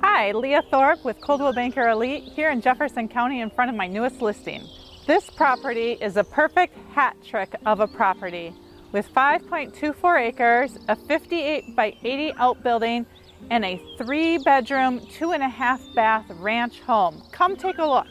Hi, Leah Thorpe with Coldwell Banker Elite here in Jefferson County in front of my newest listing. This property is a perfect hat trick of a property with 5.24 acres, a 58 by 80 outbuilding, and a 3-bedroom, 2.5 bath ranch home. Come take a look.